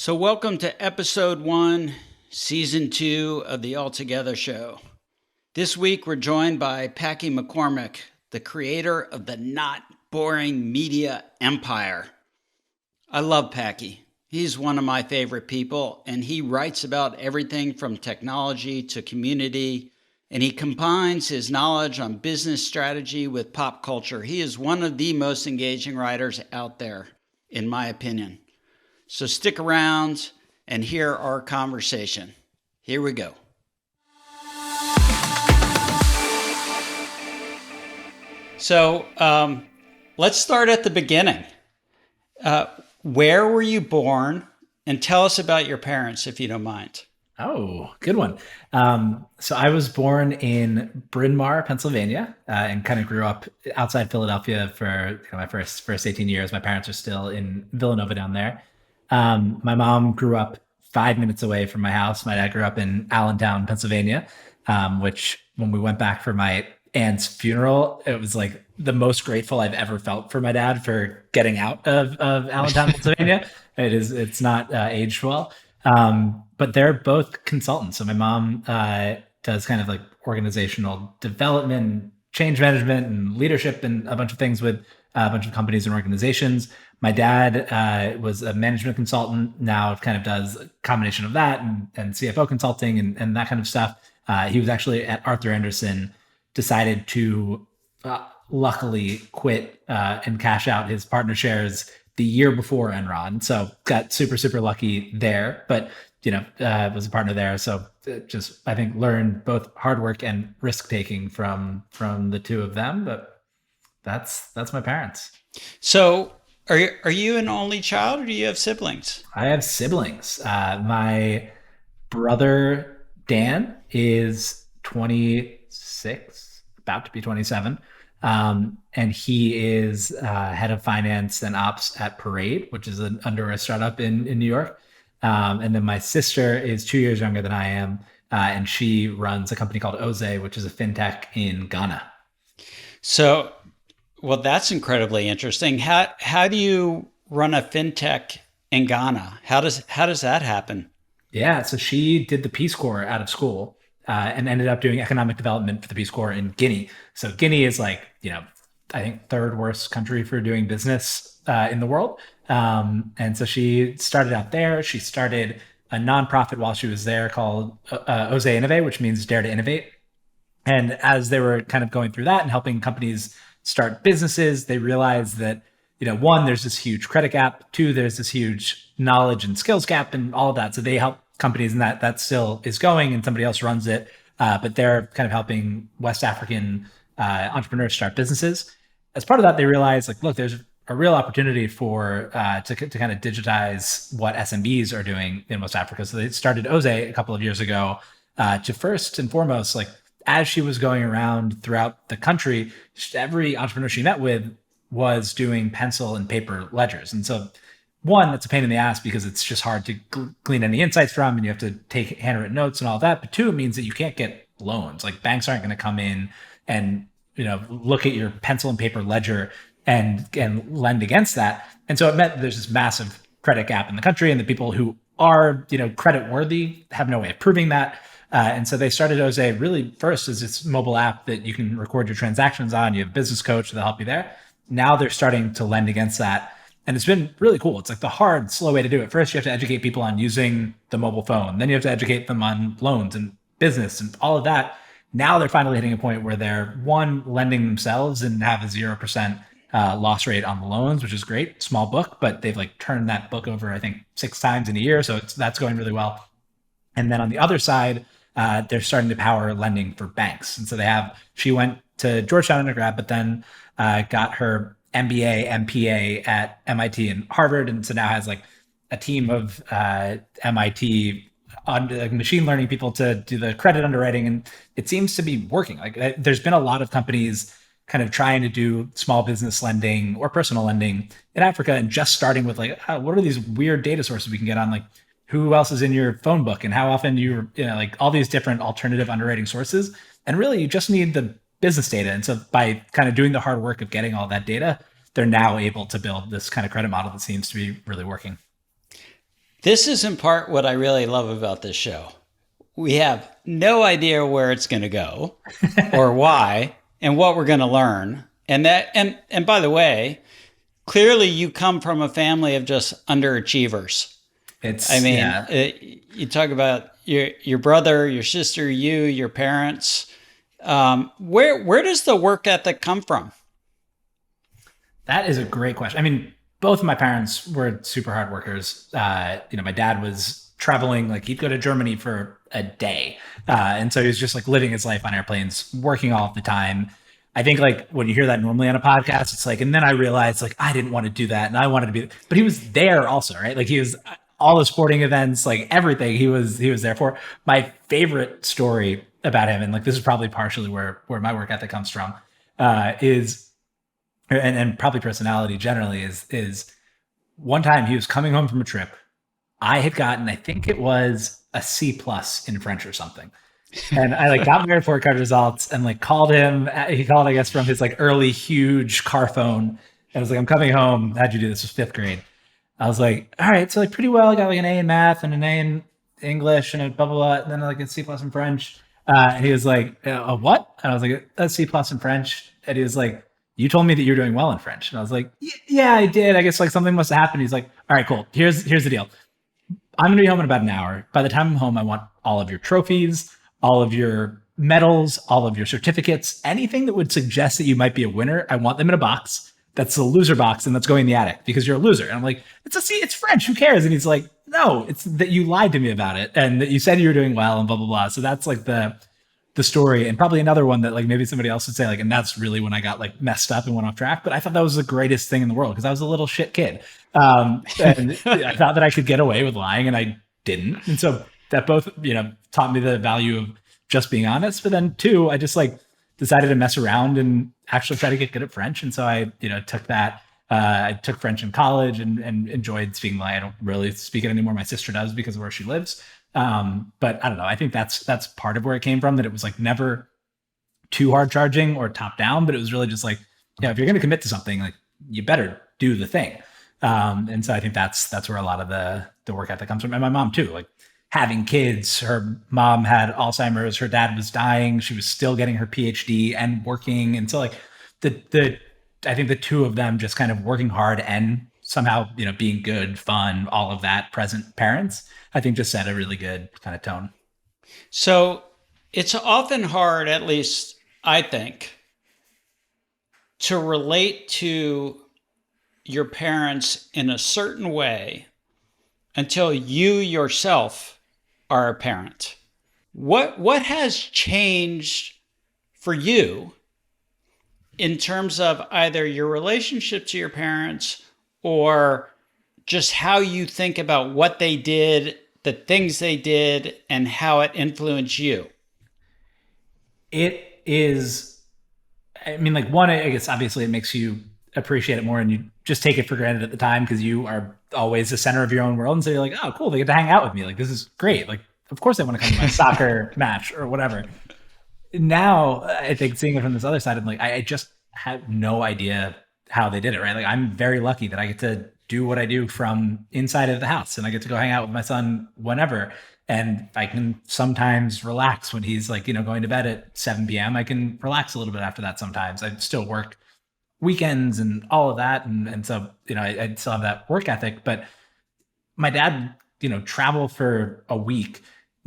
So, welcome to episode 1, season 2 of the Altogether Show. This week, we're joined by Packy McCormick, the creator of the not boring media empire. I love Packy. He's one of my favorite people, and he writes about everything from technology to community, and he combines his knowledge on business strategy with pop culture. He is one of the most engaging writers out there, in my opinion. So stick around and hear our conversation. Here we go. So let's start at the beginning. Where were you born? And tell us about your parents, if you don't mind. Oh, good one. So I was born in Bryn Mawr, Pennsylvania, and kind of grew up outside Philadelphia for my first 18 years. My parents are still in Villanova down there. My mom grew up 5 minutes away from my house. My dad grew up in Allentown, Pennsylvania, which when we went back for my aunt's funeral, it was like the most grateful I've ever felt for my dad for getting out of Allentown, Pennsylvania. It's not aged well. But they're both consultants. So my mom does kind of like organizational development, change management, and leadership, and a bunch of things with a bunch of companies and organizations. My dad was a management consultant. Now kind of does a combination of that and CFO consulting and that kind of stuff. He was actually at Arthur Andersen, decided to luckily quit and cash out his partner shares the year before Enron. So got super lucky there. But was a partner there. So just, I think, learned both hard work and risk taking from the two of them. But that's my parents. So are you an only child, or do you have siblings? I have siblings. My brother Dan is 26, about to be 27. And he is head of finance and ops at Parade, which is an underwear startup in New York. And then my sister is 2 years younger than I am, and she runs a company called Oze, which is a FinTech in Ghana. So, well, that's incredibly interesting. How do you run a FinTech in Ghana? How does that happen? Yeah, so she did the Peace Corps out of school and ended up doing economic development for the Peace Corps in Guinea. So Guinea is like, I think third worst country for doing business in the world. And so she started out there. She started a nonprofit while she was there called Oze Innovate, which means Dare to Innovate. And as they were kind of going through that and helping companies start businesses, they realized that, one, there's this huge credit gap. Two, there's this huge knowledge and skills gap and all of that. So they help companies, and that still is going, and somebody else runs it. But they're kind of helping West African entrepreneurs start businesses. As part of that, they realized, like, look, there's a real opportunity for to kind of digitize what SMBs are doing in West Africa. So they started Oze a couple of years ago to first and foremost, like, as she was going around throughout the country, every entrepreneur she met with was doing pencil and paper ledgers. And so, one, that's a pain in the ass because it's just hard to glean any insights from, and you have to take handwritten notes and all that. But two, it means that you can't get loans. Like, banks aren't going to come in and look at your pencil and paper ledger and lend against that. And so it meant there's this massive credit gap in the country, and the people who are credit worthy have no way of proving that. And so they started Oze really first as this mobile app that you can record your transactions on. You have a business coach that'll help you there. Now they're starting to lend against that. And it's been really cool. It's like the hard, slow way to do it. First, you have to educate people on using the mobile phone. Then you have to educate them on loans and business and all of that. Now they're finally hitting a point where they're, one, lending themselves and have a 0% loss rate on the loans, which is great. Small book, but they've like turned that book over, I think, 6 times in a year. So that's going really well. And then on the other side, they're starting to power lending for banks. And so she went to Georgetown undergrad, but then got her MBA, MPA at MIT and Harvard. And so now has like a team of MIT machine learning people to do the credit underwriting. And it seems to be working. Like, there's been a lot of companies kind of trying to do small business lending or personal lending in Africa, and just starting with like, what are these weird data sources we can get on, like, who else is in your phone book and how often like all these different alternative underwriting sources. And really, you just need the business data. And so by kind of doing the hard work of getting all that data, they're now able to build this kind of credit model that seems to be really working. This is in part what I really love about this show. We have no idea where it's going to go or why and what we're going to learn. And by the way, clearly you come from a family of just underachievers. I It's mean, yeah. you talk about your brother, your sister, you, your parents. Where does the work ethic come from? That is a great question. I mean, both of my parents were super hard workers. My dad was traveling, like he'd go to Germany for a day. And so he was just like living his life on airplanes, working all the time. I think like when you hear that normally on a podcast, it's like, and then I realized like I didn't want to do that and I wanted to be, but he was there also, right? Like he was all the sporting events, like everything he was there for. My favorite story about him, and like this is probably partially where my work ethic comes from, is and probably personality generally is one time he was coming home from a trip. I had gotten, I think it was a C plus in French or something. And I like got my report card results and like called him. He called, I guess, from his like early huge car phone. And I was like, I'm coming home. How'd you do? This was fifth grade. I was like, all right, so like pretty well. I got like an A in math and an A in English and a blah blah blah, and then like a C plus in French. And he was like, a what? And I was like, a C plus in French. And he was like, you told me that you're doing well in French. And I was like, yeah, I did. I guess like something must have happened. He's like, all right, cool. Here's the deal. I'm going to be home in about an hour. By the time I'm home, I want all of your trophies, all of your medals, all of your certificates, anything that would suggest that you might be a winner. I want them in a box. That's a loser box, and that's going in the attic because you're a loser. And I'm like, it's French. Who cares? And he's like, no, it's that you lied to me about it and that you said you were doing well and blah blah blah. So that's like the story, and probably another one that like maybe somebody else would say like, and that's really when I got like messed up and went off track. But I thought that was the greatest thing in the world because I was a little shit kid, and I thought that I could get away with lying, and I didn't. And so that both taught me the value of just being honest. But then two, I just like decided to mess around and actually try to get good at French, and so I took that. I took French in college and enjoyed speaking. I don't really speak it anymore. My sister does because of where she lives. But I don't know. I think that's part of where it came from. That it was like never too hard charging or top down, but it was really just like, if you're going to commit to something, like you better do the thing. And so I think that's where a lot of the work ethic comes from. And my mom too, like having kids. Her mom had Alzheimer's. Her dad was dying. She was still getting her PhD and working. And so like I think the two of them just kind of working hard and somehow, being good, fun, all of that, present parents, I think just set a really good kind of tone. So it's often hard, at least I think, to relate to your parents in a certain way until you yourself are a parent. What has changed for you in terms of either your relationship to your parents or just how you think about what they did, the things they did, and how it influenced you? It is, I mean, like one, I guess obviously it makes you appreciate it more and you just take it for granted at the time because you are always the center of your own world. And so you're like, oh, cool, they get to hang out with me. Like, this is great. Like, of course they want to come to my soccer match or whatever. Now, I think seeing it from this other side, I'm like, I just have no idea how they did it, right? Like, I'm very lucky that I get to do what I do from inside of the house and I get to go hang out with my son whenever. And I can sometimes relax when he's like, going to bed at 7 p.m. I can relax a little bit after that sometimes. I still work weekends and all of that. And so, I still have that work ethic. But my dad, travel for a week,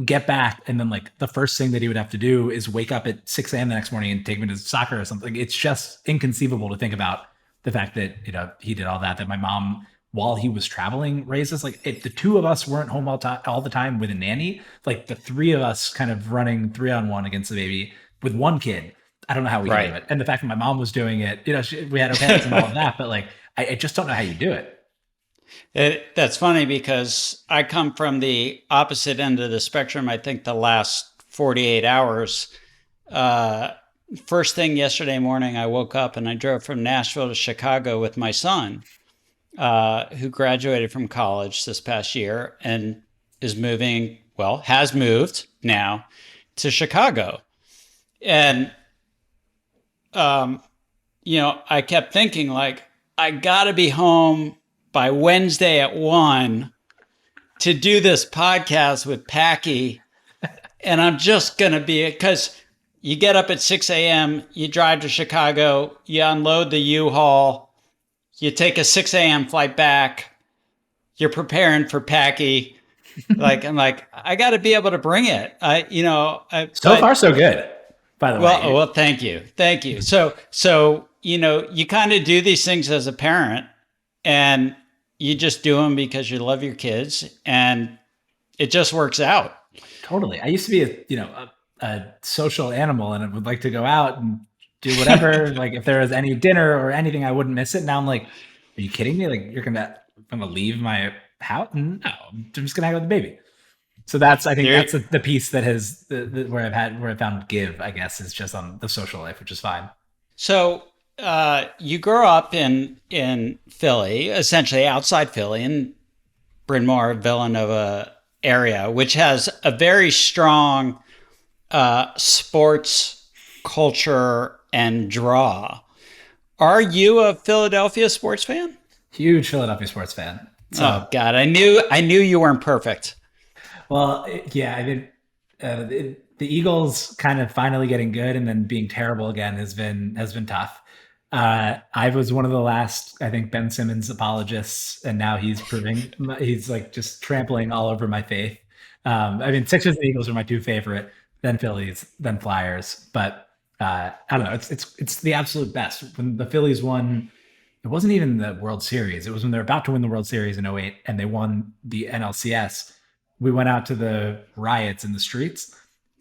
get back, and then like the first thing that he would have to do is wake up at 6 a.m. the next morning and take me to soccer or something. It's just inconceivable to think about the fact that, he did all that my mom, while he was traveling, raised us. Like if the two of us weren't home all the time with a nanny, like the three of us kind of running 3-on-1 against the baby with one kid, I don't know how we could do it. And the fact that my mom was doing it, we had our parents and all of that, but like, I just don't know how you do it. That's funny because I come from the opposite end of the spectrum. I think the last 48 hours, first thing yesterday morning, I woke up and I drove from Nashville to Chicago with my son, who graduated from college this past year and is has moved now to Chicago. And, I kept thinking like, I gotta be home by Wednesday at 1 to do this podcast with Packy, and I'm just going to be, because you get up at 6 a.m., you drive to Chicago, you unload the U-Haul, you take a 6 a.m. flight back, you're preparing for Packy. I'm like, I got to be able to bring it. So far, so good, by the way. Well, thank you. Thank you. So, you kind of do these things as a parent, and you just do them because you love your kids, and it just works out. Totally. I used to be a social animal, and I would like to go out and do whatever. Like if there was any dinner or anything, I wouldn't miss it. Now I'm like, are you kidding me? Like you're gonna leave my house? No, I'm just gonna hang out with the baby. So that's the piece that has where I found give, I guess, is just on the social life, which is fine. So you grew up in Philly, essentially outside Philly, in Bryn Mawr, Villanova area, which has a very strong sports culture and draw. Are you a Philadelphia sports fan? Huge Philadelphia sports fan. So, oh God, I knew you weren't perfect. Well, yeah, I mean, the Eagles kind of finally getting good and then being terrible again has been tough. I was one of the last, I think, Ben Simmons apologists, and now he's like just trampling all over my faith. I mean, Sixers and Eagles are my two favorite, then Phillies, then Flyers. But I don't know, it's the absolute best. When the Phillies won, it wasn't even the World Series. It was when they were about to win the World Series in 08 and they won the NLCS. We went out to the riots in the streets.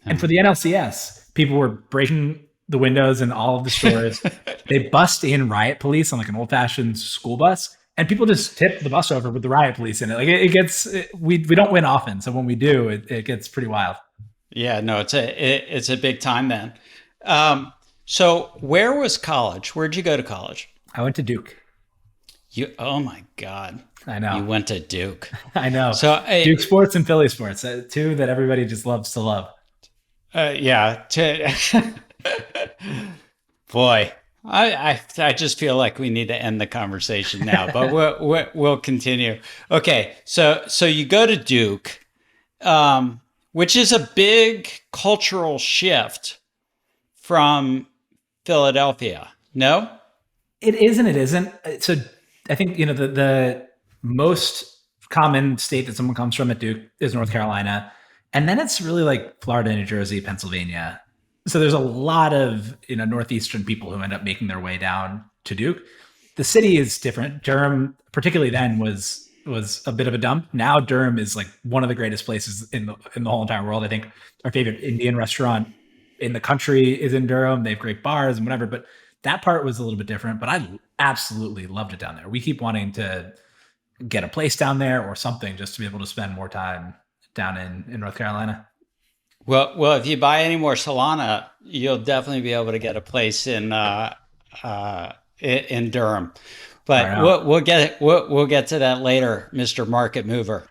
And for the NLCS, people were breaking the windows in all of the stores. They bust in riot police on like an old-fashioned school bus, and people just tip the bus over with the riot police in it. Like we don't win often, so when we do, it gets pretty wild. Yeah, no, it's a big time then. So where was college? Where'd you go to college? I went to Duke. Oh my God. I know. You went to Duke. I know. So Duke sports and Philly sports, two that everybody just loves to love. Yeah. Boy, I just feel like we need to end the conversation now, but we'll continue. Okay, so you go to Duke, which is a big cultural shift from Philadelphia. No, it is and it isn't. So I think the most common state that someone comes from at Duke is North Carolina, and then it's really like Florida, New Jersey, Pennsylvania. So there's a lot of northeastern people who end up making their way down to Duke. The city is different. Durham, particularly then, was a bit of a dump. Now Durham is like one of the greatest places in the whole entire world. I think our favorite Indian restaurant in the country is in Durham. They have great bars and whatever, but that part was a little bit different. But I absolutely loved it down there. We keep wanting to get a place down there or something just to be able to spend more time down in North Carolina. Well, if you buy any more Solana, you'll definitely be able to get a place in Durham. But we'll get to that later, Mr. Market Mover.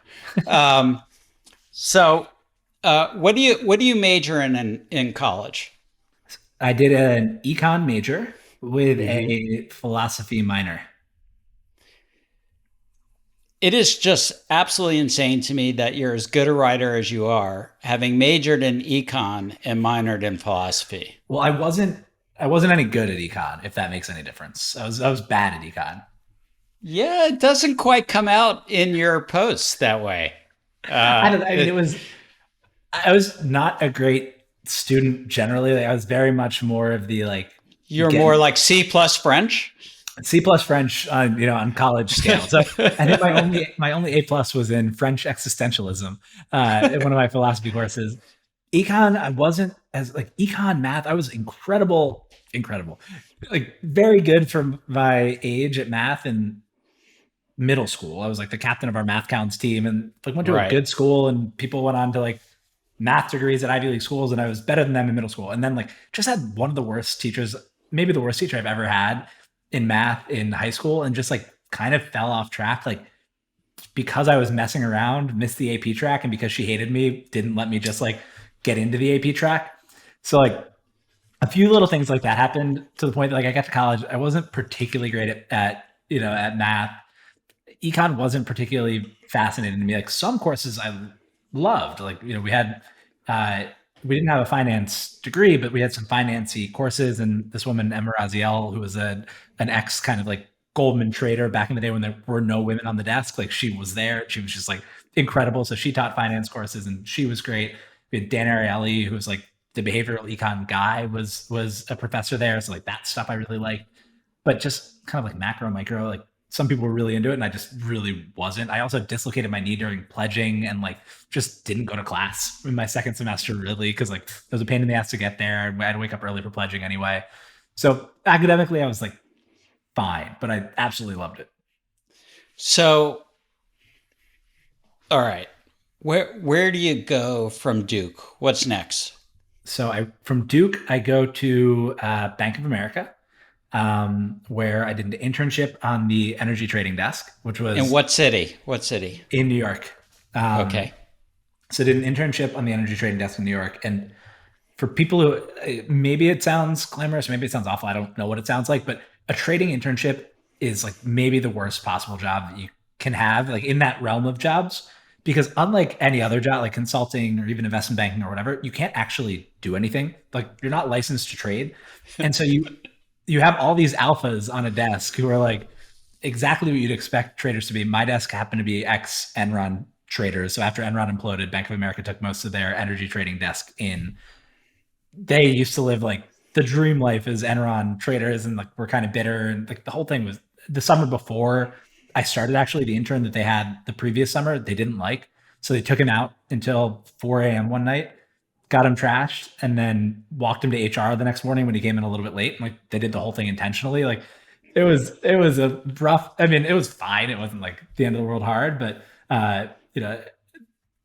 So, what do you major in college? I did an econ major with a philosophy minor. It is just absolutely insane to me that you're as good a writer as you are, having majored in econ and minored in philosophy. Well, I wasn't any good at econ, if that makes any difference. I was bad at econ. Yeah, it doesn't quite come out in your posts that way. I was not a great student generally. Like, I was very much more of the like. You're more like C plus French. C plus French, on college scale. So I think my only A plus was in French existentialism, in one of my philosophy courses. Econ, I wasn't as like econ math. I was incredible, like very good for my age at math in middle school. I was like the captain of our math counts team, and like went to a good school, and people went on to like math degrees at Ivy League schools, and I was better than them in middle school. And then like just had one of the worst teachers, maybe the worst teacher I've ever had in math in high school, and just like kind of fell off track, like because I was messing around, missed the AP track, and because she hated me, didn't let me just like get into the AP track. So like a few little things like that happened to the point that like I got to college, I wasn't particularly great at math. Econ wasn't particularly fascinated me. Like some courses I loved. Like, uh, we didn't have a finance degree, but we had some financy courses. And this woman, Emma Raziel, who was an ex kind of like Goldman trader back in the day when there were no women on the desk, like she was there. She was just like incredible. So she taught finance courses and she was great. We had Dan Ariely, who was like the behavioral econ guy, was a professor there. So like that stuff I really liked. But just kind of like macro, micro, like some people were really into it and I just really wasn't. I also dislocated my knee during pledging and like just didn't go to class in my second semester really because like it was a pain in the ass to get there. I had to wake up early for pledging anyway. So academically, I was like fine, but I absolutely loved it. So, all right. Where do you go from Duke? What's next? So I from Duke, I go to Bank of America, where I did an internship on the energy trading desk, which In was what city? What city? in New York. Okay. So I did an internship on the energy trading desk in New York. And for people who maybe it sounds glamorous, maybe it sounds awful. I don't know what it sounds like, but a trading internship is like maybe the worst possible job that you can have, like in that realm of jobs. Because unlike any other job, like consulting or even investment banking or whatever, you can't actually do anything. Like you're not licensed to trade. And so you have all these alphas on a desk who are like exactly what you'd expect traders to be. My desk happened to be ex Enron traders. So after Enron imploded, Bank of America took most of their energy trading desk in. They used to live like the dream life as Enron traders and like we're kind of bitter. And like the whole thing was the summer before I started, actually, the intern that they had the previous summer, they didn't like. So they took him out until 4 a.m. one night, got him trashed, and then walked him to HR the next morning when he came in a little bit late. Like they did the whole thing intentionally. Like it was a rough. I mean, it was fine. It wasn't like the end of the world hard, but uh, you know,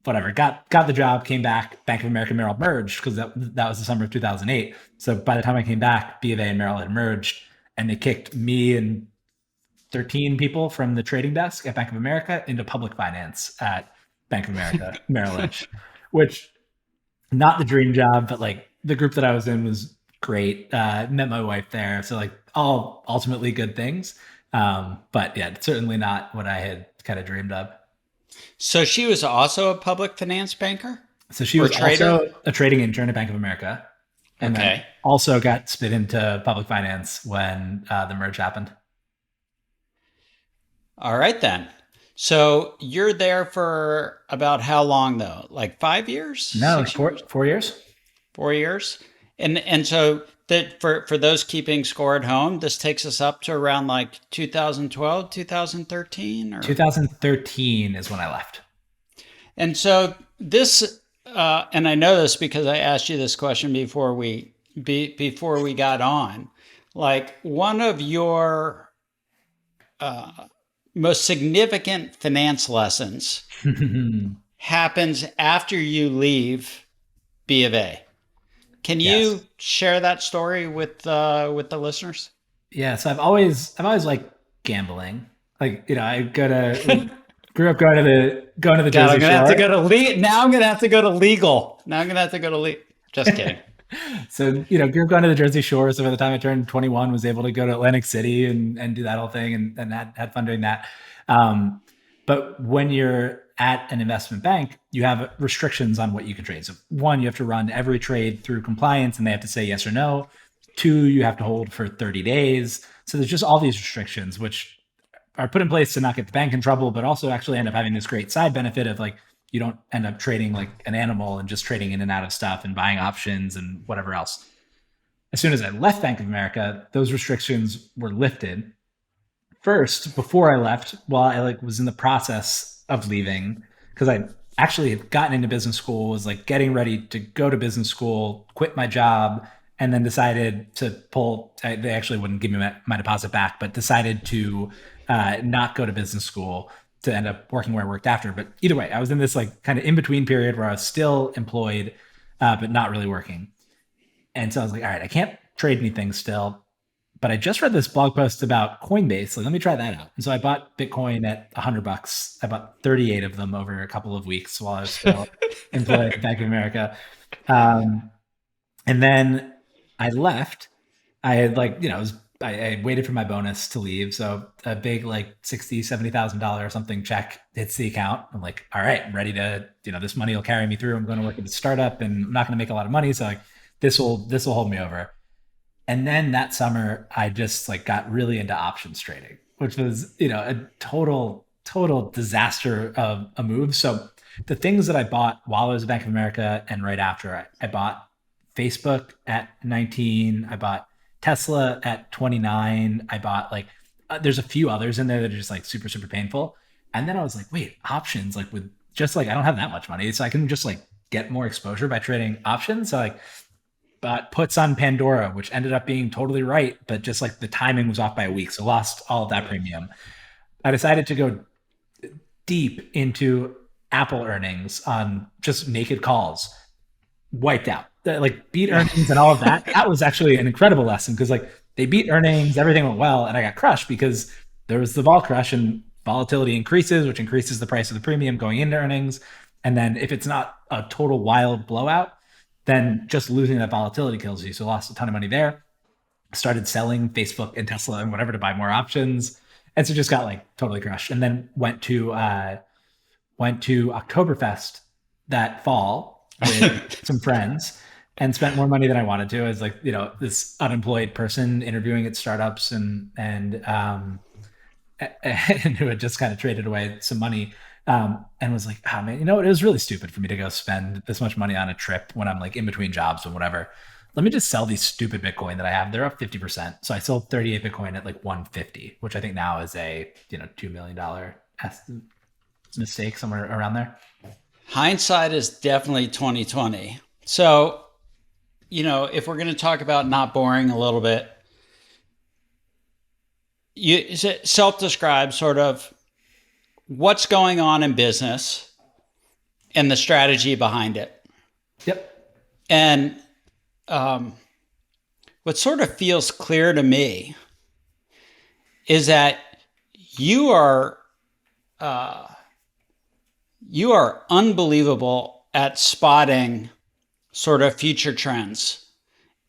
whatever. Got the job. Came back. Bank of America Merrill merged because that was the summer of 2008. So by the time I came back, B of A and Merrill had merged, and they kicked me and 13 people from the trading desk at Bank of America into public finance at Bank of America Merrill Lynch, which not the dream job, but like the group that I was in was great. Met my wife there, so like all ultimately good things. But yeah, certainly not what I had kind of dreamed of. So she was also a public finance banker So she or was trader? also a trading intern at Bank of America, and then Okay. also got spit into public finance when the merge happened. All right then. So you're there for about how long though? Like 5 years, No, like 6 years, 4 years. 4 years? And so that for those keeping score at home, this takes us up to around like 2012, 2013 or 2013 is when I left. and so this and I know this because I asked you this question before we got on. Like one of your most significant finance lessons happens after you leave B of A. Can you Yes. share that story with the listeners? Yeah. So I've always liked gambling. Like, I grew up going to the God, I'm Jersey gonna have to Shore. go to now. I'm gonna have to go to legal. Now I'm gonna have to go to legal. Just kidding. So, grew up going to the Jersey Shore. So by the time I turned 21, was able to go to Atlantic City and do that whole thing and had fun doing that. Um, but when you're at an investment bank, you have restrictions on what you can trade. So one, you have to run every trade through compliance and they have to say yes or no. Two, you have to hold for 30 days. So there's just all these restrictions, which are put in place to not get the bank in trouble, but also actually end up having this great side benefit of like you don't end up trading like an animal and just trading in and out of stuff and buying options and whatever else. As soon as I left Bank of America, those restrictions were lifted. First, before I left, while I like was in the process of leaving, because I actually had gotten into business school, was like getting ready to go to business school, quit my job, and then decided to pull. They actually wouldn't give me my deposit back, but decided to not go to business school to end up working where I worked after. But either way, I was in this like kind of in between period where I was still employed, but not really working. And so I was like, all right, I can't trade anything still, but I just read this blog post about Coinbase. Like, let me try that out. And so I bought Bitcoin at $100. I bought 38 of them over a couple of weeks while I was still employed at Bank of America. Um, and then I left. I had like, I was I waited for my bonus to leave. So a big like $60,000, $70,000 or something check hits the account. I'm like, all right, I'm ready to, this money will carry me through. I'm going to work at a startup and I'm not going to make a lot of money. So like this will hold me over. And then that summer, I just like got really into options trading, which was, a total disaster of a move. So the things that I bought while I was at Bank of America and right after, I bought Facebook at 19. I bought Tesla at 29. I bought like, there's a few others in there that are just like super, super painful. And then I was like, wait, options, like with just like, I don't have that much money. So I can just like get more exposure by trading options. So like, but puts on Pandora, which ended up being totally right, but just like the timing was off by a week. So lost all of that premium. I decided to go deep into Apple earnings on just naked calls, wiped out. Like beat earnings and all of that. That was actually an incredible lesson because like they beat earnings, everything went well, and I got crushed because there was the vol crush and volatility increases, which increases the price of the premium going into earnings. And then if it's not a total wild blowout, then just losing that volatility kills you. So lost a ton of money there. Started selling Facebook and Tesla and whatever to buy more options. And so just got like totally crushed. And then went to Oktoberfest that fall with some friends and spent more money than I wanted to. I was like, this unemployed person interviewing at startups and who had just kind of traded away some money. And was like, oh man, it was really stupid for me to go spend this much money on a trip when I'm like in between jobs and whatever. Let me just sell these stupid Bitcoin that I have. They're up 50%. So I sold 38 Bitcoin at like 150, which I think now is a, $2 million mistake somewhere around there. Hindsight is definitely 2020. So, if we're going to talk about not boring a little bit, you self-describe sort of what's going on in business and the strategy behind it. Yep. And what sort of feels clear to me is that you are unbelievable at spotting sort of future trends,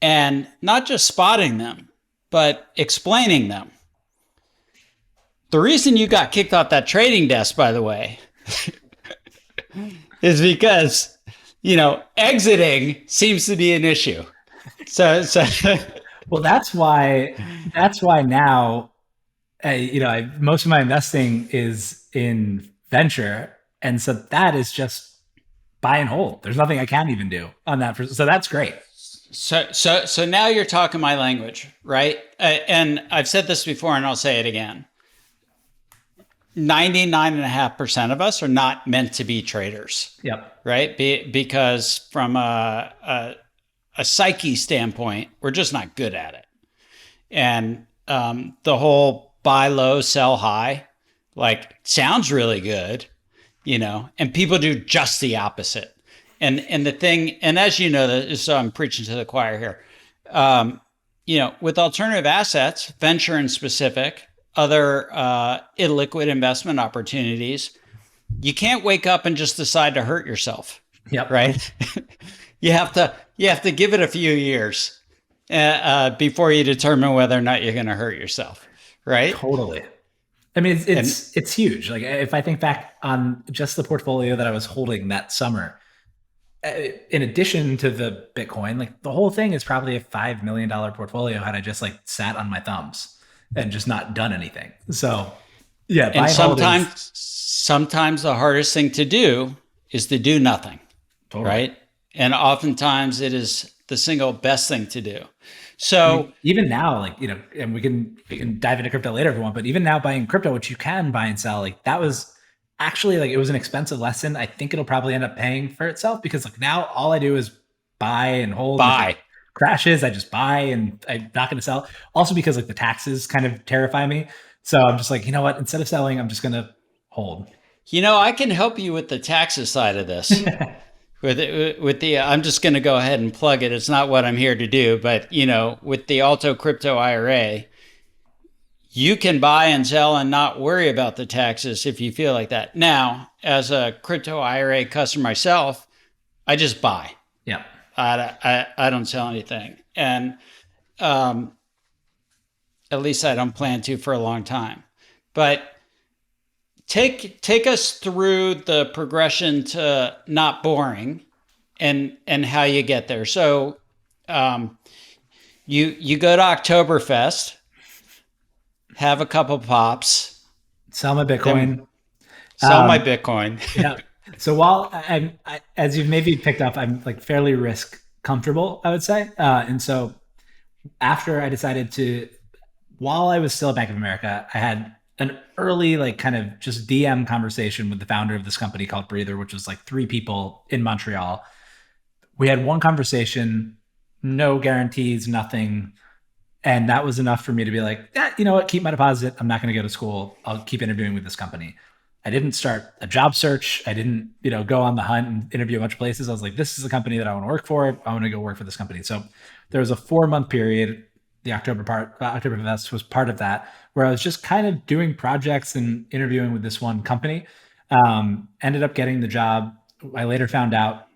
and not just spotting them, but explaining them. The reason you got kicked off that trading desk, by the way, is because, exiting seems to be an issue. So well, that's why now, most of my investing is in venture. And so that is just buy and hold. There's nothing I can even do on that. So that's great. So now you're talking my language, right? And I've said this before and I'll say it again. 99.5% of us are not meant to be traders. Yep. Right? Because from a psyche standpoint, we're just not good at it. And the whole buy low, sell high, like sounds really good, and people do just the opposite. And the thing, and as you know, so I'm preaching to the choir here, with alternative assets, venture in specific, other illiquid investment opportunities, you can't wake up and just decide to hurt yourself. Yep. Right. You have to give it a few years before you determine whether or not you're going to hurt yourself. Right. Totally. I mean, it's huge. Like if I think back on just the portfolio that I was holding that summer, in addition to the Bitcoin, like the whole thing is probably a $5 million portfolio had I just like sat on my thumbs and just not done anything. So yeah. And sometimes the hardest thing to do is to do nothing. Totally. Right. And oftentimes it is the single best thing to do. So even now, like, and we can dive into crypto later if you want, but even now buying crypto, which you can buy and sell, like that was actually like, it was an expensive lesson. I think it'll probably end up paying for itself because like now all I do is buy and hold. Buy. Crashes, I just buy and I'm not going to sell. Also because like the taxes kind of terrify me. So I'm just like, you know what, instead of selling, I'm just going to hold. I can help you with the taxes side of this. With the I'm just going to go ahead and plug it. It's not what I'm here to do, but with the Alto Crypto IRA, you can buy and sell and not worry about the taxes if you feel like that. Now, as a crypto IRA customer myself, I just buy. Yeah. I don't sell anything. And At least I don't plan to for a long time. But take us through the progression to not boring and how you get there. So um, you go to Oktoberfest, have a couple pops, Sell my then Bitcoin. sell my Um, Bitcoin. yeah. So while as you've maybe picked up, I'm like fairly risk comfortable, I would say. And so after I decided to, while I was still at Bank of America, I had an early, like, kind of just DM conversation with the founder of this company called Breather, which was like three people in Montreal. We had one conversation, no guarantees, nothing. And that was enough for me to be like, yeah, you know what, keep my deposit. I'm not going to go to school. I'll keep interviewing with this company. I didn't start a job search. I didn't, go on the hunt and interview a bunch of places. I was like, this is the company that I want to work for. I want to go work for this company. So there was a 4-month period. The Oktoberfest was part of that, where I was just kind of doing projects and interviewing with this one company. Ended up getting the job. I later found out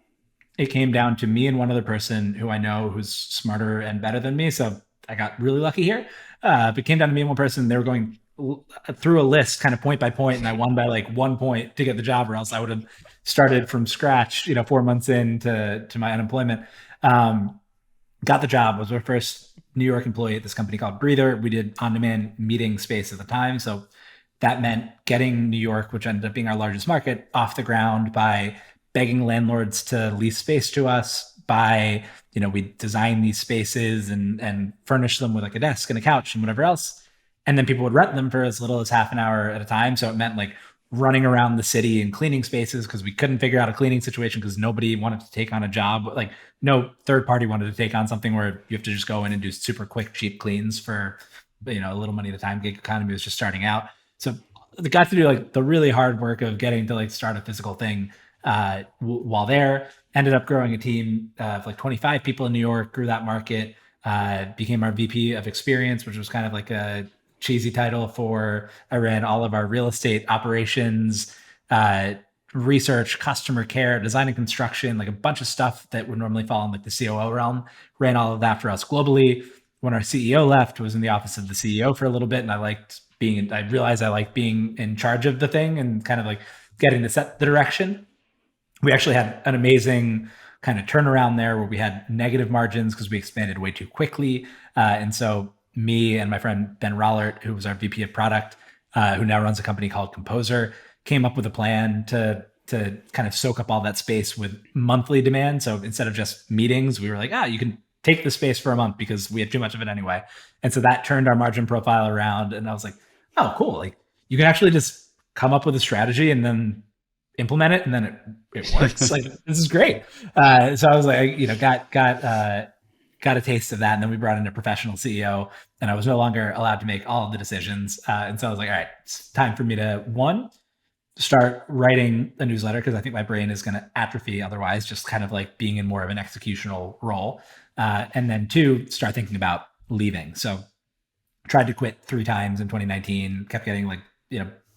it came down to me and one other person who I know who's smarter and better than me. So I got really lucky here. But it came down to me and one person. They were going through a list, kind of point by point, and I won by like 1 point to get the job, or else I would have started from scratch. 4 months into my unemployment. Got the job. Was our first New York employee at this company called Breather. We did on-demand meeting space at the time, so that meant getting New York, which ended up being our largest market, off the ground by begging landlords to lease space to us. By we design these spaces and furnish them with like a desk and a couch and whatever else, and then people would rent them for as little as half an hour at a time. So it meant like running around the city and cleaning spaces because we couldn't figure out a cleaning situation because nobody wanted to take on a job. Like no third party wanted to take on something where you have to just go in and do super quick, cheap cleans for a little money at a time. Gig economy was just starting out. So they got to do like the really hard work of getting to like start a physical thing while there. Ended up growing a team of like 25 people in New York, grew that market, became our VP of experience, which was kind of like a cheesy title for I ran all of our real estate operations, research, customer care, design and construction, like a bunch of stuff that would normally fall in like the COO realm. Ran all of that for us globally. When our CEO left, was in the office of the CEO for a little bit, and I realized I liked being in charge of the thing and kind of like getting to set the direction. We actually had an amazing kind of turnaround there where we had negative margins because we expanded way too quickly. And so me and my friend Ben Rollert, who was our VP of product, who now runs a company called Composer, came up with a plan to kind of soak up all that space with monthly demand. So instead of just meetings, we were like, you can take the space for a month because we had too much of it anyway. And so that turned our margin profile around. And I was like, oh, cool. Like you can actually just come up with a strategy and then implement it, and then it works. Like this is great. So I was like, got a taste of that, and then we brought in a professional CEO, and I was no longer allowed to make all of the decisions. And so I was like, all right, it's time for me to start writing a newsletter because I think my brain is going to atrophy otherwise, just kind of like being in more of an executional role. And then 2, start thinking about leaving. So tried to quit 3 times in 2019, kept getting like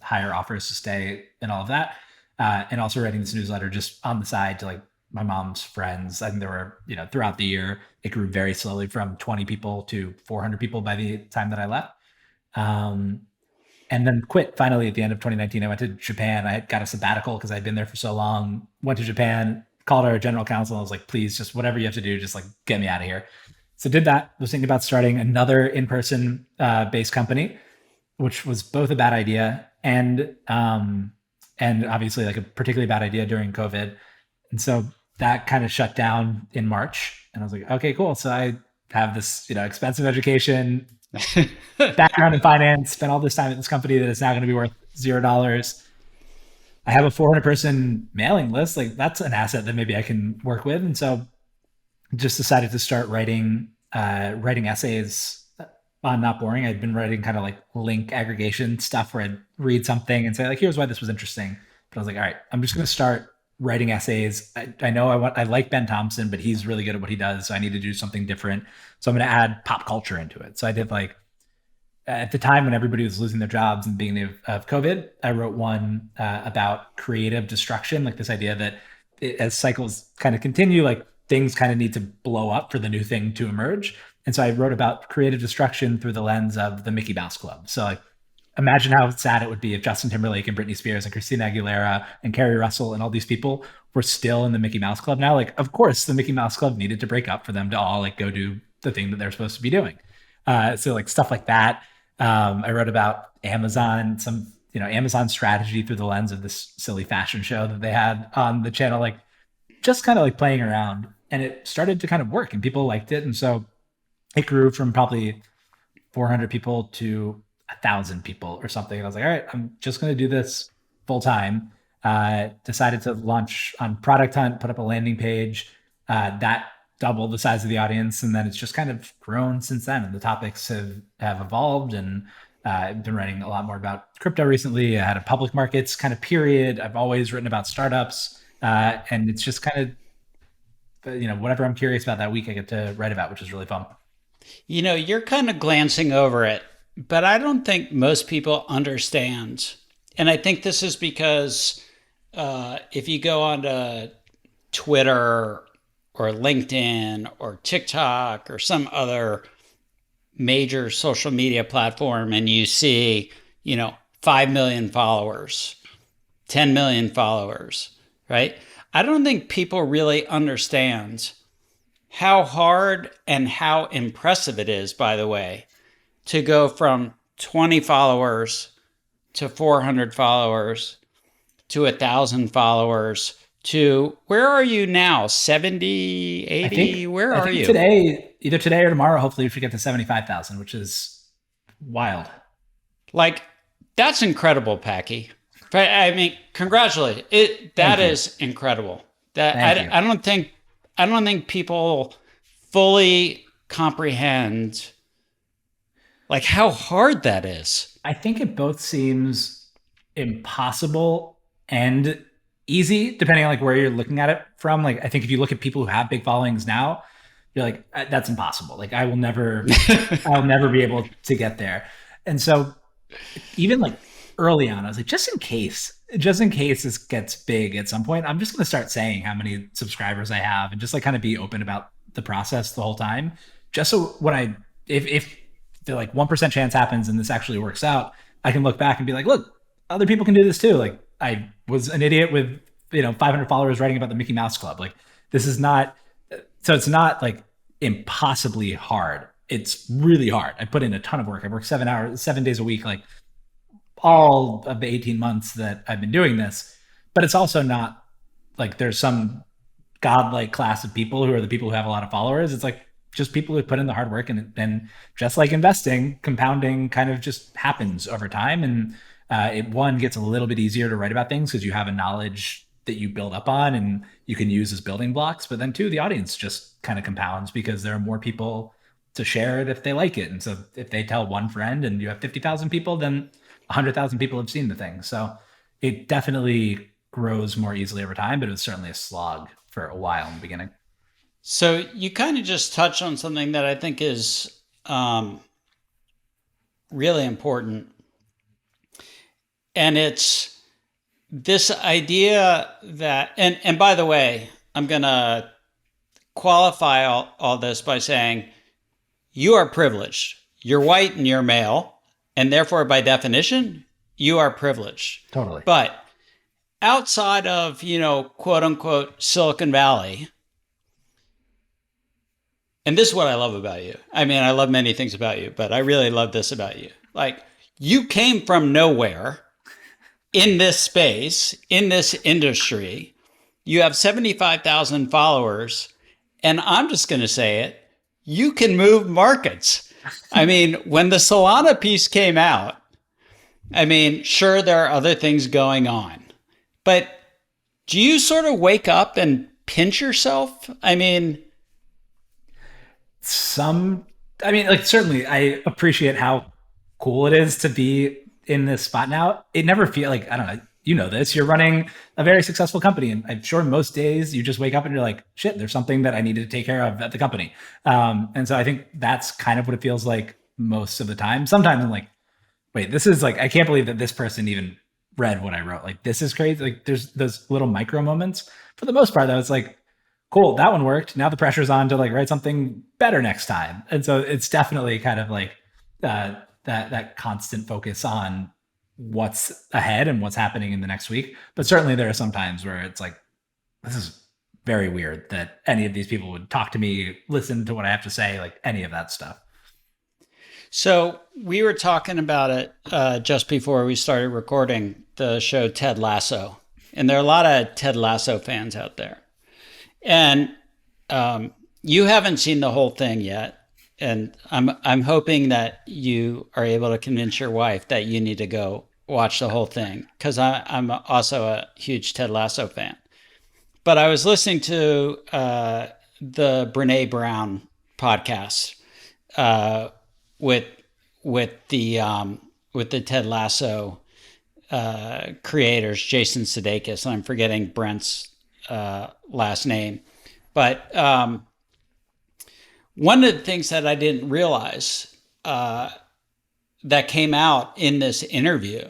higher offers to stay and all of that. And also writing this newsletter just on the side to like my mom's friends. I think there were, throughout the year, it grew very slowly from 20 people to 400 people by the time that I left. And then quit finally at the end of 2019. I went to Japan. I got a sabbatical because I'd been there for so long. Went to Japan, called our general counsel. I was like, please, just whatever you have to do, just like get me out of here. So did that. Was thinking about starting another in-person based company, which was both a bad idea and obviously like a particularly bad idea during COVID. And so that kind of shut down in March. And I was like, okay, cool. So I have this, expensive education, background in finance, spent all this time at this company that is now going to be worth $0. I have a 400-person mailing list. Like that's an asset that maybe I can work with. And so just decided to start writing essays on Not Boring. I'd been writing kind of like link aggregation stuff where I'd read something and say like, here's why this was interesting. But I was like, all right, I'm just going to start writing essays. I know I like Ben Thompson, but he's really good at what he does. So I need to do something different. So I'm going to add pop culture into it. So I did like, at the time when everybody was losing their jobs and beginning of COVID, I wrote one about creative destruction, like this idea that as cycles kind of continue, like things kind of need to blow up for the new thing to emerge. And so I wrote about creative destruction through the lens of the Mickey Mouse Club. So like, imagine how sad it would be if Justin Timberlake and Britney Spears and Christina Aguilera and Carrie Russell and all these people were still in the Mickey Mouse Club now. Like, of course, the Mickey Mouse Club needed to break up for them to all like go do the thing that they're supposed to be doing. So like stuff like that. I wrote about Amazon, some Amazon strategy through the lens of this silly fashion show that they had on the channel, like just kind of like playing around, and it started to kind of work and people liked it. And so it grew from probably 400 people to 1,000 people or something. And I was like, all right, I'm just going to do this full time. Decided to launch on Product Hunt, put up a landing page that doubled the size of the audience. And then it's just kind of grown since then. And the topics have evolved. And I've been writing a lot more about crypto recently. I had a public markets kind of period. I've always written about startups. And it's just kind of, whatever I'm curious about that week, I get to write about, which is really fun. You're kind of glancing over it, but I don't think most people understand. And I think this is because if you go onto Twitter or LinkedIn or TikTok or some other major social media platform and you see, 5 million followers, 10 million followers, right? I don't think people really understand how hard and how impressive it is, by the way, to go from 20 followers to 400 followers to 1,000 followers to where are you now? 70, 80? Where are you? Either today or tomorrow, hopefully we should get to 75,000, which is wild. Like, that's incredible, Packy. I mean, congratulations. That is incredible. I don't think people fully comprehend like how hard that is. I think it both seems impossible and easy, depending on like where you're looking at it from. Like, I think if you look at people who have big followings now, you're like, that's impossible. Like, I'll never be able to get there. And so even like early on, I was like, just in case this gets big at some point, I'm just going to start saying how many subscribers I have and just like kind of be open about the process the whole time. Just so when if the like 1% chance happens and this actually works out, I can look back and be like, look, other people can do this too. Like, I was an idiot with 500 followers writing about the Mickey Mouse Club. Like, this is not, so it's not like impossibly hard. It's really hard. I put in a ton of work. I work 7 days a week, like all of the 18 months that I've been doing this. But it's also not like there's some godlike class of people who are the people who have a lot of followers. It's like just people who put in the hard work, and just like investing, compounding kind of just happens over time. And it gets a little bit easier to write about things because you have a knowledge that you build up on and you can use as building blocks. But then two, the audience just kind of compounds because there are more people to share it if they like it. And so if they tell one friend and you have 50,000 people, then 100,000 people have seen the thing. So it definitely grows more easily over time, but it was certainly a slog for a while in the beginning. So you kind of just touched on something that I think is really important. And it's this idea that, and by the way, I'm going to qualify all this by saying you are privileged. You're white and you're male, and therefore by definition, you are privileged. Totally. But outside of, quote unquote, Silicon Valley, and this is what I love about you. I mean, I love many things about you, but I really love this about you. Like, you came from nowhere in this space, in this industry. You have 75,000 followers, and I'm just going to say it, you can move markets. I mean, when the Solana piece came out, I mean, sure, there are other things going on, but do you sort of wake up and pinch yourself? I mean, like, certainly I appreciate how cool it is to be in this spot now. It never feels like, I don't know, you know this, you're running a very successful company. And I'm sure most days you just wake up and you're like, shit, there's something that I needed to take care of at the company. And so I think that's kind of what it feels like most of the time. Sometimes I'm like, wait, this is like, I can't believe that this person even read what I wrote. Like, this is crazy. Like, there's those little micro moments. For the most part, though, it's like, cool, that one worked. Now the pressure's on to like write something better next time. And so it's definitely kind of like that constant focus on what's ahead and what's happening in the next week. But certainly there are some times where it's like, this is very weird that any of these people would talk to me, listen to what I have to say, like any of that stuff. So we were talking about it just before we started recording the show Ted Lasso. And there are a lot of Ted Lasso fans out there. And you haven't seen the whole thing yet. And I'm hoping that you are able to convince your wife that you need to go watch the whole thing, because I'm also a huge Ted Lasso fan. But I was listening to the Brene Brown podcast with the Ted Lasso creators, Jason Sudeikis, and I'm forgetting Brent's last name. But one of the things that I didn't realize that came out in this interview,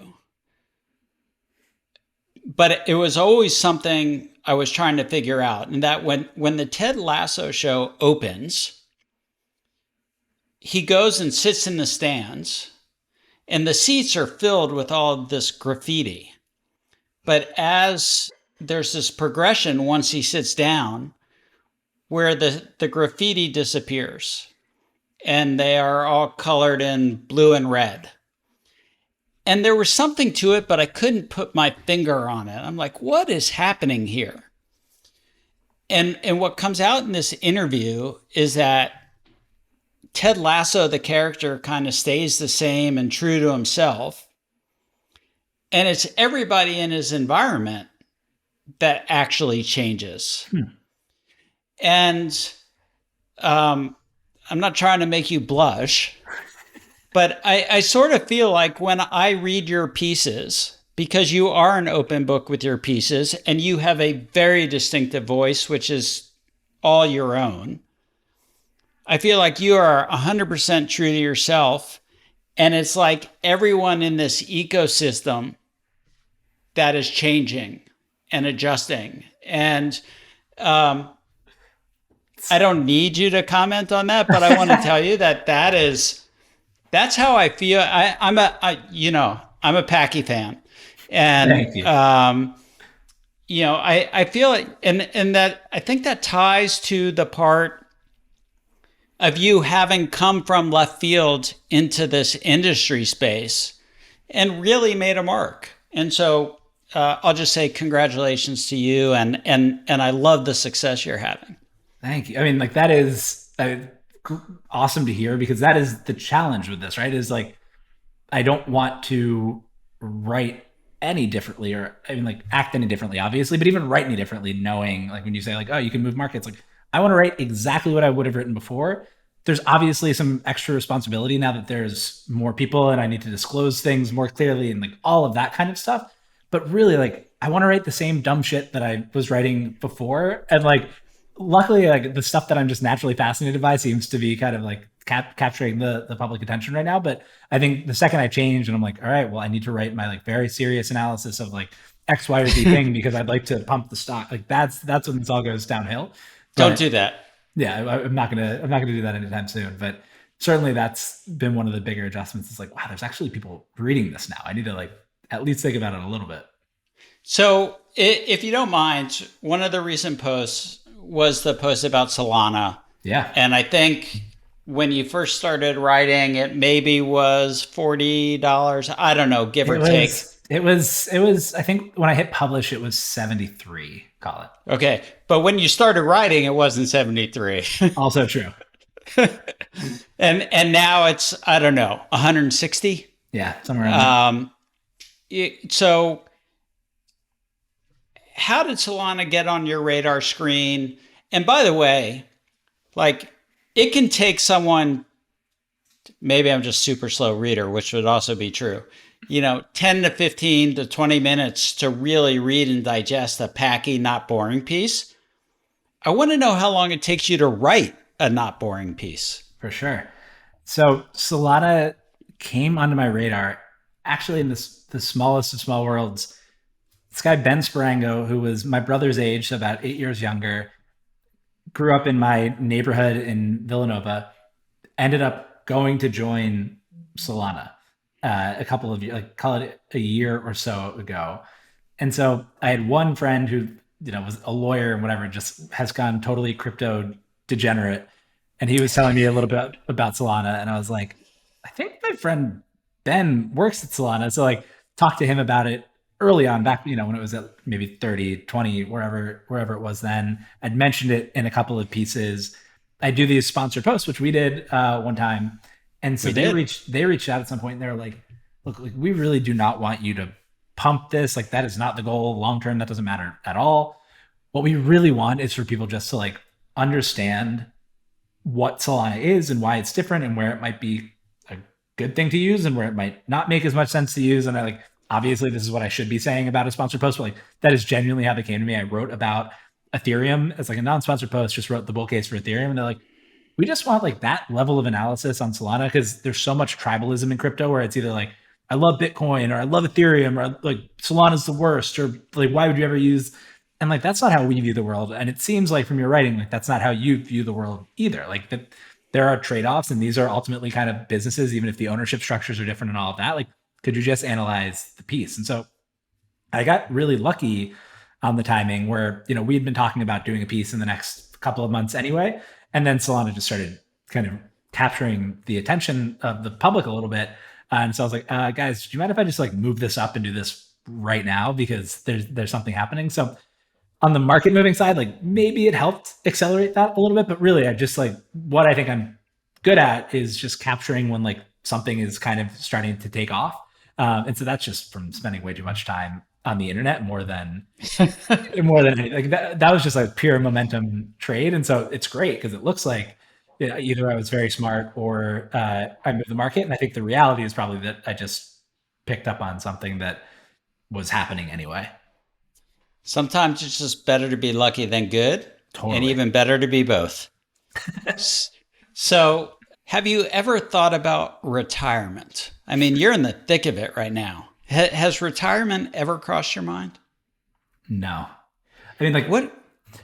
but it was always something I was trying to figure out, and that when the Ted Lasso show opens, he goes and sits in the stands, and the seats are filled with all of this graffiti. But as there's this progression once he sits down, where the graffiti disappears, and they are all colored in blue and red. And there was something to it, but I couldn't put my finger on it. I'm like, what is happening here? And what comes out in this interview is that Ted Lasso, the character, kind of stays the same and true to himself. And it's everybody in his environment that actually changes. And I'm not trying to make you blush, but I sort of feel like when I read your pieces, because you are an open book with your pieces and you have a very distinctive voice, which is all your own, I feel like you are 100% true to yourself. And it's like everyone in this ecosystem that is changing and adjusting. And I don't need you to comment on that, but I want to tell you that's how I feel. I'm a Packy fan, and Thank you. I feel it, and that I think that ties to the part of you having come from left field into this industry space and really made a mark. And so I'll just say congratulations to you, and I love the success you're having. Thank you. I mean, like that is awesome to hear, because that is the challenge with this, right? Is like, I don't want to write any differently, or I mean, like act any differently, obviously, but even write any differently, knowing like when you say like, oh, you can move markets, like I want to write exactly what I would have written before. There's obviously some extra responsibility now that there's more people and I need to disclose things more clearly and like all of that kind of stuff. But really, like, I want to write the same dumb shit that I was writing before. And like, luckily, like the stuff that I'm just naturally fascinated by seems to be kind of like capturing the public attention right now. But I think the second I change and I'm like, all right, well, I need to write my like very serious analysis of like X, Y, or Z thing because I'd like to pump the stock. Like that's when this all goes downhill. But, Don't do that. Yeah, I'm not gonna do that anytime soon. But certainly that's been one of the bigger adjustments. It's like, wow, there's actually people reading this now. I need to like at least think about it a little bit. So if you don't mind, one of the recent posts was the post about Solana. Yeah. And I think when you first started writing, it maybe was $40. I don't know, give or take. It was, I think when I hit publish, it was 73, call it. Okay. But when you started writing, it wasn't 73. Also true. And now it's, I don't know, 160? Yeah, somewhere around there. So how did Solana get on your radar screen? And by the way, like it can take someone, maybe I'm just super slow reader, which would also be true, 10 to 15 to 20 minutes to really read and digest a Packy not boring piece. I want to know how long it takes you to write a not boring piece. For sure. So Solana came onto my radar actually in the smallest of small worlds. This guy, Ben Sparango, who was my brother's age, so about 8 years younger, grew up in my neighborhood in Villanova, ended up going to join Solana a couple of years, like call it a year or so ago. And so I had one friend who, was a lawyer and whatever, just has gone totally crypto degenerate. And he was telling me a little bit about Solana. And I was like, I think my friend Ben works at Solana. So like talk to him about it early on back, when it was at maybe 30, 20, wherever it was then. I'd mentioned it in a couple of pieces. I do these sponsored posts, which we did one time. And so We they did. reached out at some point and they were like, look, like, we really do not want you to pump this. Like that is not the goal long term. That doesn't matter at all. What we really want is for people just to like understand what Solana is and why it's different and where it might be a good thing to use and where it might not make as much sense to use. And I like, obviously this is what I should be saying about a sponsored post, but like that is genuinely how they came to me. I wrote about Ethereum as like a non-sponsored post, just wrote the bull case for Ethereum. And they're like, we just want like that level of analysis on Solana because there's so much tribalism in crypto where it's either like, I love Bitcoin or I love Ethereum or like Solana's the worst or like, why would you ever use, and like that's not how we view the world. And it seems like from your writing, like that's not how you view the world either. Like that there are trade-offs and these are ultimately kind of businesses, even if the ownership structures are different and all of that. Like, could you just analyze the piece? And so I got really lucky on the timing where, we had been talking about doing a piece in the next couple of months anyway. And then Solana just started kind of capturing the attention of the public a little bit. And so I was like, guys, do you mind if I just like move this up and do this right now? Because there's something happening. So on the market moving side, like maybe it helped accelerate that a little bit, but really I just like what I think I'm good at is just capturing when like something is kind of starting to take off. And so that's just from spending way too much time on the internet more than anything. Like that was just like pure momentum trade. And so it's great because it looks like either I was very smart or I moved the market. And I think the reality is probably that I just picked up on something that was happening anyway. Sometimes it's just better to be lucky than good, and Totally. even better to be both. So, have you ever thought about retirement? I mean, you're in the thick of it right now. Has retirement ever crossed your mind? No. I mean, like, What?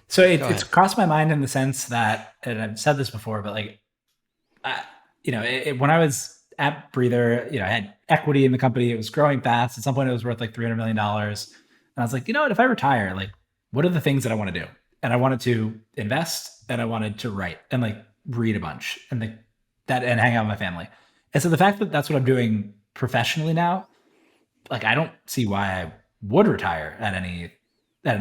so Go it's ahead. crossed my mind in the sense that, and I've said this before, but like, when I was at Breather, I had equity in the company. It was growing fast. At some point, it was worth like $300 million. And I was like, you know what? If I retire, like, what are the things that I want to do? And I wanted to invest, and I wanted to write, and like read a bunch, and like that, and hang out with my family. And so the fact that that's what I'm doing professionally now, like, I don't see why I would retire at any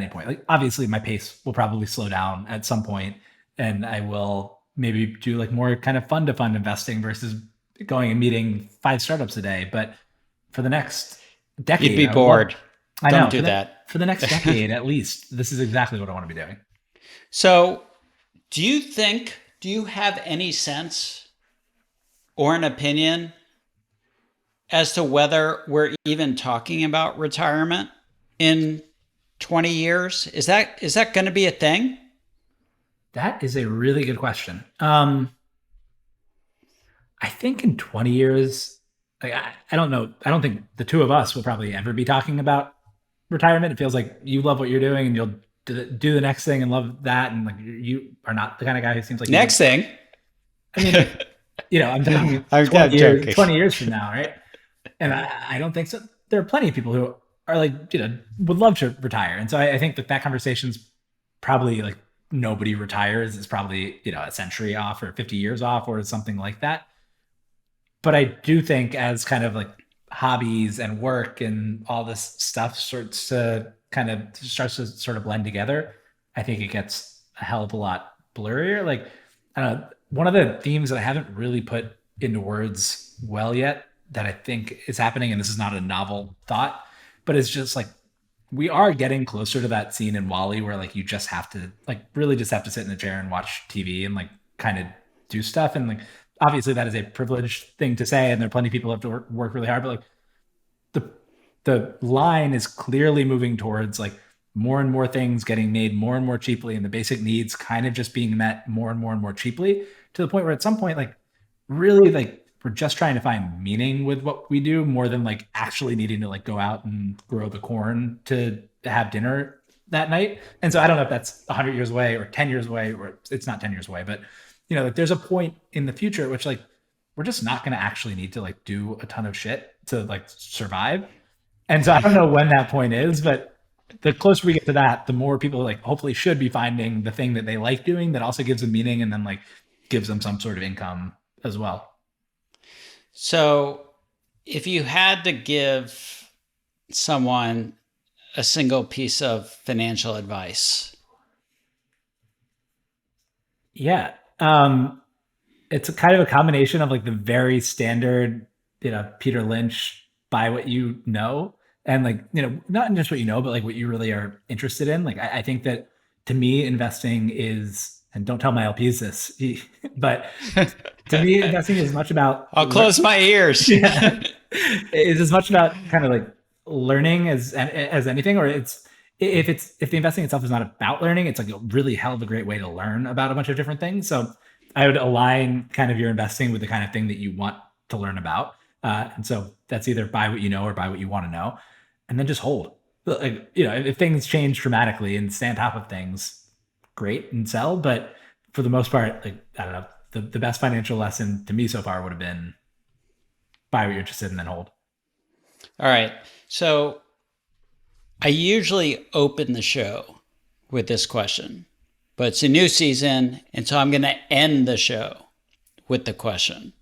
point. Like, obviously, my pace will probably slow down at some point, and I will maybe do like more kind of fund to fund investing versus going and meeting 5 startups a day. But for the next You'd decade, be I would love. bored. I Don't know do that. for the next decade at least, this is exactly what I want to be doing. So, do you have any sense or an opinion as to whether we're even talking about retirement in 20 years? Is that going to be a thing? That is a really good question. I think in 20 years, like I don't know. I don't think the two of us will probably ever be talking about retirement. It feels like you love what you're doing and you'll do the next thing and love that. And like you are not the kind of guy who seems like you. Next thing. I mean, like, I'm talking I'm 20 years, joking. 20 years from now, right? And I don't think so. There are plenty of people who are like, would love to retire. And so I think that conversation's probably like nobody retires. It's probably, a century off or 50 years off or something like that. But I do think as kind of like hobbies and work and all this stuff starts to sort of blend together, I think it gets a hell of a lot blurrier. Like, I don't know, one of the themes that I haven't really put into words well yet that I think is happening, and this is not a novel thought, but it's just like we are getting closer to that scene in Wally where like you just have to like really just have to sit in a chair and watch TV and like kind of do stuff. And like obviously that is a privileged thing to say, and there are plenty of people who have to work really hard, but like the the line is clearly moving towards like more and more things getting made more and more cheaply and the basic needs kind of just being met more and more cheaply to the point where at some point like really like we're just trying to find meaning with what we do more than like actually needing to like go out and grow the corn to have dinner that night. And so I don't know if that's 100 years away or 10 years away, or it's not 10 years away, but like there's a point in the future at which like we're just not going to actually need to like do a ton of shit to like survive. And so I don't know when that point is, but the closer we get to that, the more people like hopefully should be finding the thing that they like doing that also gives them meaning and then like gives them some sort of income as well. So if you had to give someone a single piece of financial advice. Yeah. It's a kind of a combination of like the very standard, Peter Lynch, buy what you know. And like, not just what you know, but like what you really are interested in. Like, I think that to me, investing is, and don't tell my LPs this, but to me, investing is as much about. I'll close my ears. Yeah. It's as much about kind of like learning as anything, or if the investing itself is not about learning, it's like a really hell of a great way to learn about a bunch of different things. So I would align kind of your investing with the kind of thing that you want to learn about. And so that's either buy what you know or buy what you want to know, and then just hold. Like, if things change dramatically and stay on top of things, great, and sell. But for the most part, like, I don't know, the best financial lesson to me so far would have been buy what you're interested in, then hold. All right. So I usually open the show with this question, but it's a new season. And so I'm going to end the show with the question.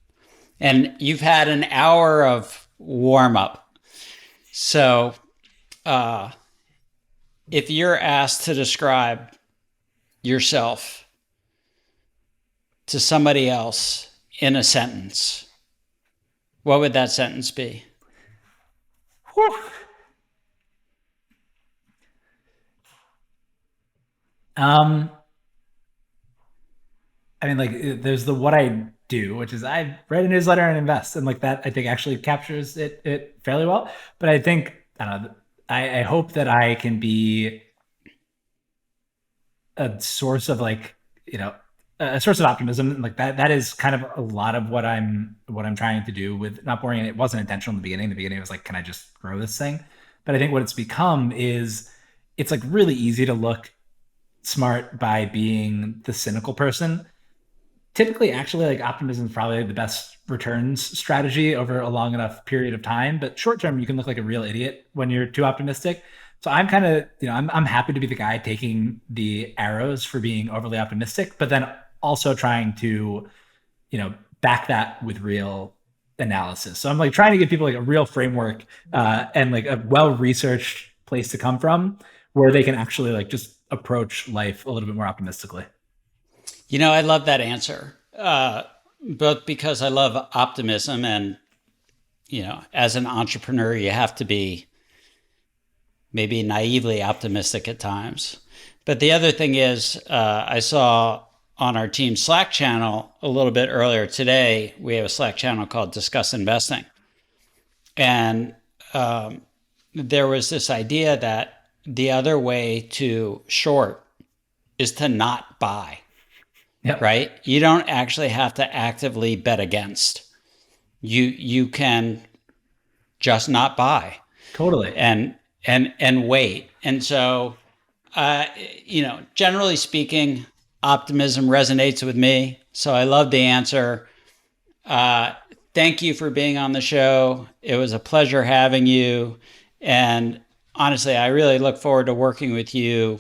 And you've had an hour of warm up. So if you're asked to describe yourself to somebody else in a sentence, what would that sentence be? Whew. I mean, like, there's the what I do, which is I write a newsletter and invest, and like that, I think actually captures it fairly well. But I think I don't know. I hope that I can be a source of like a source of optimism. Like that is kind of a lot of what I'm trying to do with Not Boring. And it wasn't intentional in the beginning. In the beginning, it was like, can I just grow this thing? But I think what it's become is it's like really easy to look smart by being the cynical person. Typically, actually, like optimism is probably the best returns strategy over a long enough period of time. But short term, you can look like a real idiot when you're too optimistic. So I'm kind of, I'm happy to be the guy taking the arrows for being overly optimistic, but then also trying to, back that with real analysis. So I'm like trying to give people like a real framework and like a well-researched place to come from where they can actually like just approach life a little bit more optimistically. I love that answer, both because I love optimism and, as an entrepreneur, you have to be maybe naively optimistic at times. But the other thing is, I saw on our team Slack channel a little bit earlier today, we have a Slack channel called Discuss Investing. And there was this idea that the other way to short is to not buy. Yep. Right? You don't actually have to actively bet against. You can just not buy. Totally. And wait. And so, generally speaking, optimism resonates with me. So I love the answer. Thank you for being on the show. It was a pleasure having you. And honestly, I really look forward to working with you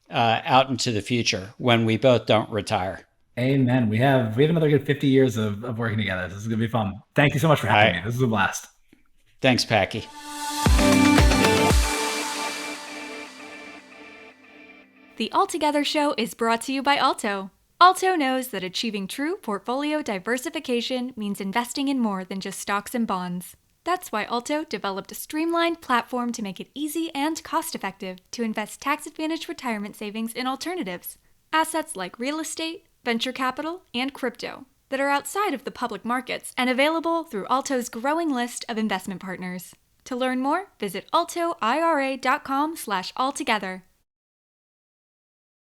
out into the future when we both don't retire. Amen. We have another good 50 years of working together. This is going to be fun. Thank you so much for having me. This is a blast. Thanks, Packy. The Altogether Show is brought to you by Alto. Alto knows that achieving true portfolio diversification means investing in more than just stocks and bonds. That's why Alto developed a streamlined platform to make it easy and cost-effective to invest tax-advantaged retirement savings in alternatives. Assets like real estate, venture capital, and crypto that are outside of the public markets and available through Alto's growing list of investment partners. To learn more, visit altoira.com/altogether.